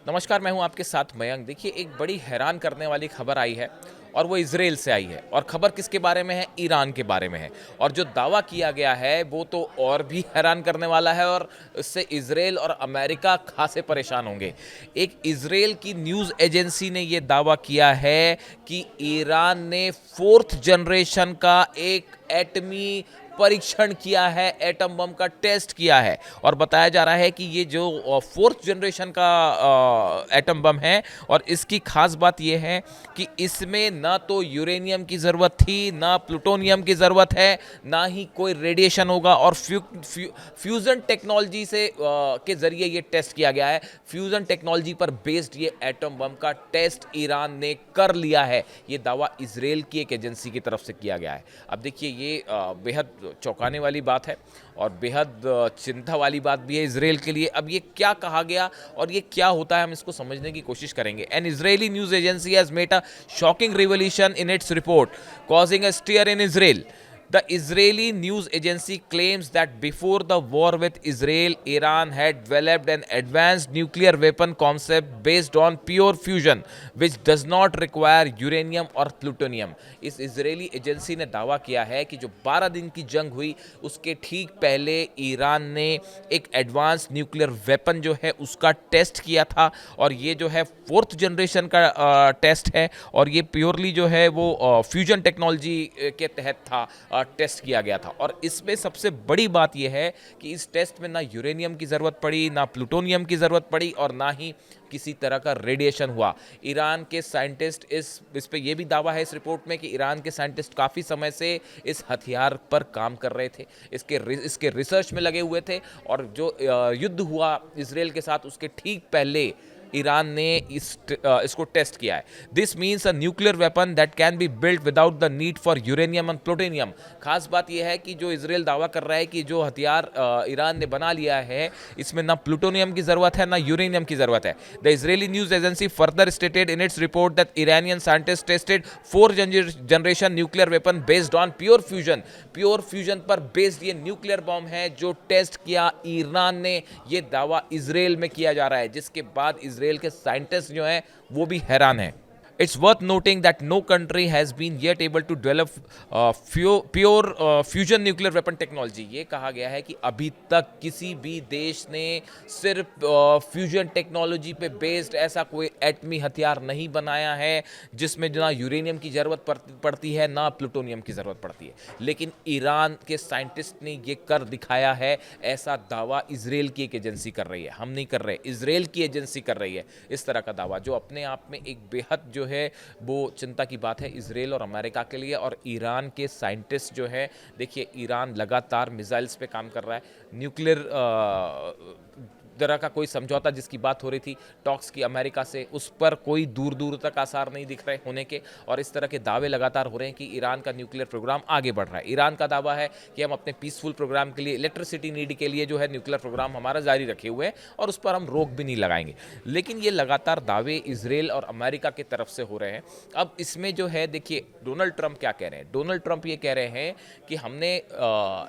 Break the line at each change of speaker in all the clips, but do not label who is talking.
नमस्कार, मैं हूं आपके साथ मयंक। देखिए, एक बड़ी हैरान करने वाली खबर आई है और वो इजराइल से आई है। और खबर किसके बारे में है? ईरान के बारे में है। और जो दावा किया गया है वो तो और भी हैरान करने वाला है, और इससे इजराइल और अमेरिका खासे परेशान होंगे। एक इजराइल की न्यूज़ एजेंसी ने ये दावा किया है कि ईरान ने फोर्थ जनरेशन का एक एटमी परीक्षण किया है, एटम बम का टेस्ट किया है। और बताया जा रहा है कि ये जो फोर्थ जनरेशन का एटम बम है, और इसकी खास बात यह है कि इसमें ना तो यूरेनियम की ज़रूरत थी, ना प्लूटोनियम की ज़रूरत है, ना ही कोई रेडिएशन होगा। और फ्यूज़न टेक्नोलॉजी से के ज़रिए ये टेस्ट किया गया है। फ्यूज़न टेक्नोलॉजी पर बेस्ड ये एटम बम का टेस्ट ईरान ने कर लिया है। ये दावा इजराइल की एक एजेंसी की तरफ से किया गया है। अब देखिए, ये बेहद चौंकाने वाली बात है और बेहद चिंता वाली बात भी है इजराइल के लिए। अब ये क्या कहा गया और ये क्या होता है, हम इसको समझने की कोशिश करेंगे। An Israeli news agency has made a shocking revelation in its report causing a stir in Israel. The Israeli news agency claims that before the war with Israel, Iran had developed an advanced nuclear weapon concept based on pure fusion, which does not require uranium or plutonium. इस Israeli agency ने दावा किया है कि जो 12 दिन की जंग हुई उसके ठीक पहले ईरान ने एक एडवांस न्यूक्लियर वेपन जो है उसका टेस्ट किया था। और ये जो है फोर्थ जनरेशन का टेस्ट है, और ये प्योरली जो है वो फ्यूजन टेक्नोलॉजी के तहत था, टेस्ट किया गया था। और इसमें सबसे बड़ी बात यह है कि इस टेस्ट में ना यूरेनियम की ज़रूरत पड़ी, ना प्लूटोनियम की ज़रूरत पड़ी, और ना ही किसी तरह का रेडिएशन हुआ। ईरान के साइंटिस्ट इस पे ये भी दावा है इस रिपोर्ट में कि ईरान के साइंटिस्ट काफ़ी समय से इस हथियार पर काम कर रहे थे, इसके रिसर्च में लगे हुए थे। और जो युद्ध हुआ इजराइल के साथ उसके ठीक पहले ईरान ने इसको टेस्ट किया है। This means a nuclear weapon that can be built without the need for uranium and plutonium. खास बात यह है कि जो इजराइल दावा कर रहा है कि जो हथियार ईरान ने बना लिया है इसमें ना प्लूटोनियम की ज़रूरत है ना यूरेनियम की ज़रूरत है। The Israeli news agency further stated in its report that Iranian scientist tested fourth generation nuclear weapon based on pure fusion. Pure fusion पर बेस्ड ये न्यूक्लियर बॉम्ब है जो टेस्ट किया ईरान ने। ये दावा इजराइल में किया जा रहा है, जिसके बाद इजराइल के साइंटिस्ट जो हैं वो भी हैरान हैं। It's worth noting that no country has been yet able to develop pure fusion nuclear weapon technology. ये कहा गया है कि अभी तक किसी भी देश ने सिर्फ फ्यूजन टेक्नोलॉजी पे बेस्ड ऐसा कोई एटमी हथियार नहीं बनाया है जिसमें ना यूरेनियम की ज़रूरत पड़ती है ना प्लूटोनियम की ज़रूरत पड़ती है। लेकिन ईरान के साइंटिस्ट ने ये कर दिखाया है। ऐसा दावा इजराइल की एक एजेंसी कर रही है, हम नहीं कर रहे, इजराइल की एजेंसी कर रही है इस तरह का दावा, जो अपने आप में एक बेहद जो है वो चिंता की बात है इजराइल और अमेरिका के लिए। और ईरान के साइंटिस्ट जो है, देखिए, ईरान लगातार मिसाइल्स पे काम कर रहा है। न्यूक्लियर तरह का कोई समझौता जिसकी बात हो रही थी टॉक्स की अमेरिका से, उस पर कोई दूर दूर तक आसार नहीं दिख रहे होने के। और इस तरह के दावे लगातार हो रहे हैं कि ईरान का न्यूक्लियर प्रोग्राम आगे बढ़ रहा है। ईरान का दावा है कि हम अपने पीसफुल प्रोग्राम के लिए, इलेक्ट्रिसिटी नीड के लिए जो है न्यूक्लियर प्रोग्राम हमारा जारी रखे हुए हैं और उस पर हम रोक भी नहीं लगाएंगे। लेकिन ये लगातार दावे इजराइल और अमेरिका की तरफ से हो रहे हैं। अब इसमें जो है, देखिए, डोनाल्ड ट्रंप क्या कह रहे हैं। डोनाल्ड ट्रंप ये कह रहे हैं कि हमने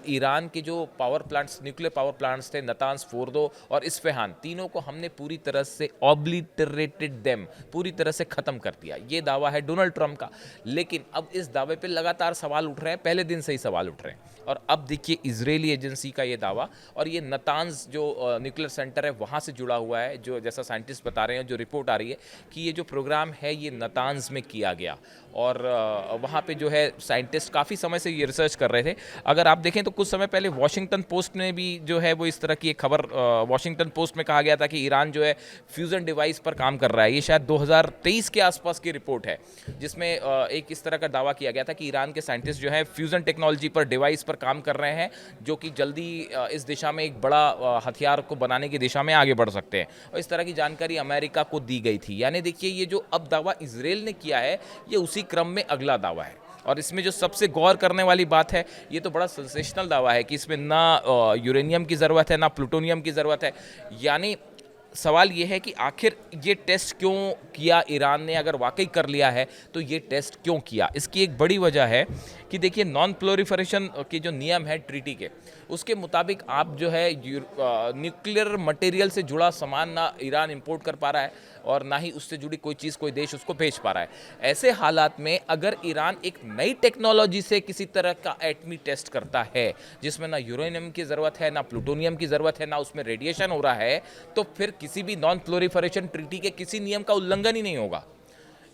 ईरान के जो power plants, nuclear power plants थे, नतांज, फोर्दो और इस्फहान, तीनों को हमने पूरी तरह से ऑब्लिटरेटेड देम, पूरी तरह से खत्म कर दिया। ये दावा है डोनाल्ड ट्रंप का। लेकिन अब इस दावे पे लगातार सवाल उठ रहे हैं, पहले दिन से ही सवाल उठ रहे हैं। और अब देखिए इजरायली एजेंसी का ये दावा, और ये नतांज जो न्यूक्लियर सेंटर है वहाँ से जुड़ा हुआ है, जो जैसा साइंटिस्ट बता रहे हैं, जो रिपोर्ट आ रही है कि ये जो प्रोग्राम है ये नतांज में किया गया। और वहाँ पे जो है साइंटिस्ट काफ़ी समय से ये रिसर्च कर रहे थे। अगर आप देखें तो कुछ समय पहले वॉशिंगटन पोस्ट में भी जो है वो इस तरह की एक खबर, वॉशिंगटन पोस्ट में कहा गया था कि ईरान जो है फ्यूज़न डिवाइस पर काम कर रहा है। ये शायद 2023 के आसपास की रिपोर्ट है, जिसमें एक इस तरह का दावा किया गया था कि ईरान के साइंटिस्ट जो है फ्यूज़न टेक्नोलॉजी पर, डिवाइस पर काम कर रहे हैं, जो कि जल्दी इस दिशा में एक बड़ा हथियार को बनाने की दिशा में आगे बढ़ सकते हैं। और इस तरह की जानकारी अमेरिका को दी गई थी। यानी देखिए, ये जो अब दावा इजराइल ने किया है ये उसी क्रम में अगला दावा है। और इसमें जो सबसे गौर करने वाली बात है, ये तो बड़ा सेंसेशनल दावा है कि इसमें ना यूरेनियम की ज़रूरत है ना प्लूटोनियम की ज़रूरत है। यानी सवाल ये है कि आखिर ये टेस्ट क्यों किया ईरान ने, अगर वाकई कर लिया है तो ये टेस्ट क्यों किया। इसकी एक बड़ी वजह है कि देखिए नॉन प्लोरिफरेशन के जो नियम है ट्रीटी के, उसके मुताबिक आप जो है न्यूक्लियर मटेरियल से जुड़ा सामान ना ईरान इंपोर्ट कर पा रहा है और ना ही उससे जुड़ी कोई चीज़ कोई देश उसको भेज पा रहा है। ऐसे हालात में अगर ईरान एक नई टेक्नोलॉजी से किसी तरह का एटमी टेस्ट करता है जिसमें ना यूरेनियम की ज़रूरत है, ना प्लूटोनियम की ज़रूरत है, ना उसमें रेडिएशन हो रहा है, तो फिर किसी भी नॉन प्लोरिफरेशन ट्रीटी के किसी नियम का उल्लंघन ही नहीं होगा।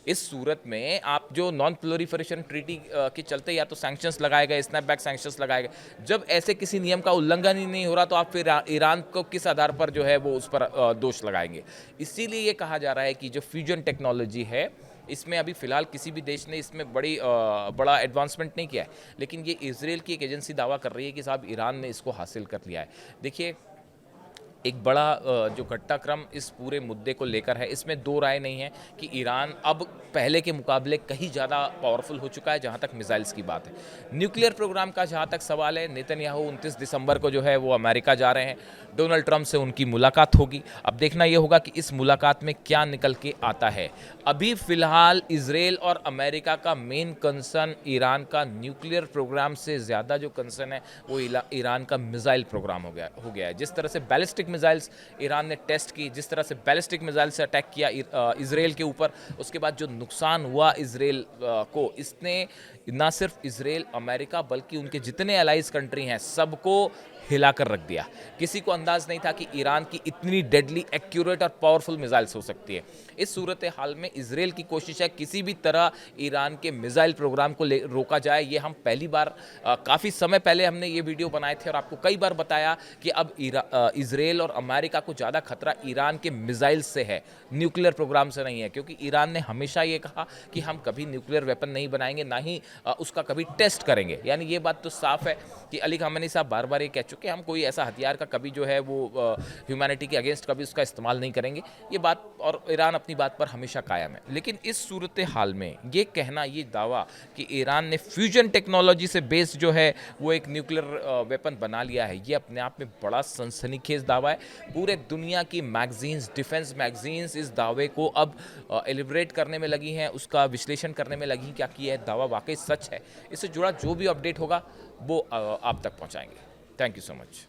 इस सूरत में आप जो नॉन प्लोरिफरेशन ट्रीटी के चलते या तो सैंक्शंस लगाए गए, स्नैपबैक सैंक्शंस लगाए गए, जब ऐसे किसी नियम का उल्लंघन ही नहीं हो रहा तो आप फिर ईरान को किस आधार पर जो है वो उस पर दोष लगाएंगे। इसीलिए ये कहा जा रहा है कि जो फ्यूजन टेक्नोलॉजी है इसमें अभी फ़िलहाल किसी भी देश ने इसमें बड़ा एडवांसमेंट नहीं किया है, लेकिन ये इजराइल की एक एजेंसी दावा कर रही है कि साहब ईरान ने इसको हासिल कर लिया है। देखिए एक बड़ा जो घटनाक्रम इस पूरे मुद्दे को लेकर है, इसमें दो राय नहीं है कि ईरान अब पहले के मुकाबले कहीं ज़्यादा पावरफुल हो चुका है जहाँ तक मिसाइल्स की बात है। न्यूक्लियर प्रोग्राम का जहाँ तक सवाल है, नेतन्याहू 29 दिसंबर को जो है वो अमेरिका जा रहे हैं, डोनाल्ड ट्रंप से उनकी मुलाकात होगी। अब देखना ये होगा कि इस मुलाकात में क्या निकल के आता है। अभी फ़िलहाल इजराइल और अमेरिका का मेन कंसर्न ईरान का न्यूक्लियर प्रोग्राम से ज़्यादा जो कंसर्न है वो ईरान का मिसाइल प्रोग्राम हो गया है। जिस तरह से बैलिस्टिक मिसाइल्स ईरान ने टेस्ट की, जिस तरह से बैलिस्टिक मिसाइल से अटैक किया इजराइल के ऊपर, उसके बाद जो नुकसान हुआ इजराइल को, इसने ना सिर्फ इजराइल अमेरिका बल्कि उनके जितने अलाइज कंट्री हैं सबको हिला कर रख दिया। किसी को अंदाज नहीं था कि ईरान की इतनी डेडली, एक्यूरेट और पावरफुल मिसाइल्स हो सकती है। इस सूरत हाल में इजराइल की कोशिश है किसी भी तरह ईरान के मिसाइल प्रोग्राम को रोका जाए। ये हम पहली बार काफ़ी समय पहले हमने ये वीडियो बनाए थे और आपको कई बार बताया कि अब इजराइल और अमेरिका को ज़्यादा खतरा ईरान के मिसाइल से है, न्यूक्लियर प्रोग्राम से नहीं है, क्योंकि ईरान ने हमेशा ये कहा कि हम कभी न्यूक्लियर वेपन नहीं बनाएंगे, ना ही उसका कभी टेस्ट करेंगे। यानी ये बात तो साफ है कि अली खामेनी साहब बार बार ये कह चुके हैं हम कोई ऐसा हथियार का कभी जो है वो ह्यूमैनिटी के अगेंस्ट कभी उसका इस्तेमाल नहीं करेंगे। ये बात, और ईरान अपनी बात पर हमेशा कायम है। लेकिन इस सूरत हाल में ये कहना, ये दावा कि ईरान ने फ्यूजन टेक्नोलॉजी से बेस्ड जो है वो एक न्यूक्लियर वेपन बना लिया है, ये अपने आप में बड़ा सनसनीखेज दावा है। पूरे दुनिया की मैगजीन्स, डिफेंस मैगजीन्स इस दावे को अब एलिब्रेट करने में लगी हैं, उसका विश्लेषण करने में लगी क्या कि यह दावा वाकई सच है। इससे जुड़ा जो भी अपडेट होगा वो आप तक पहुंचाएंगे। Thank you so much.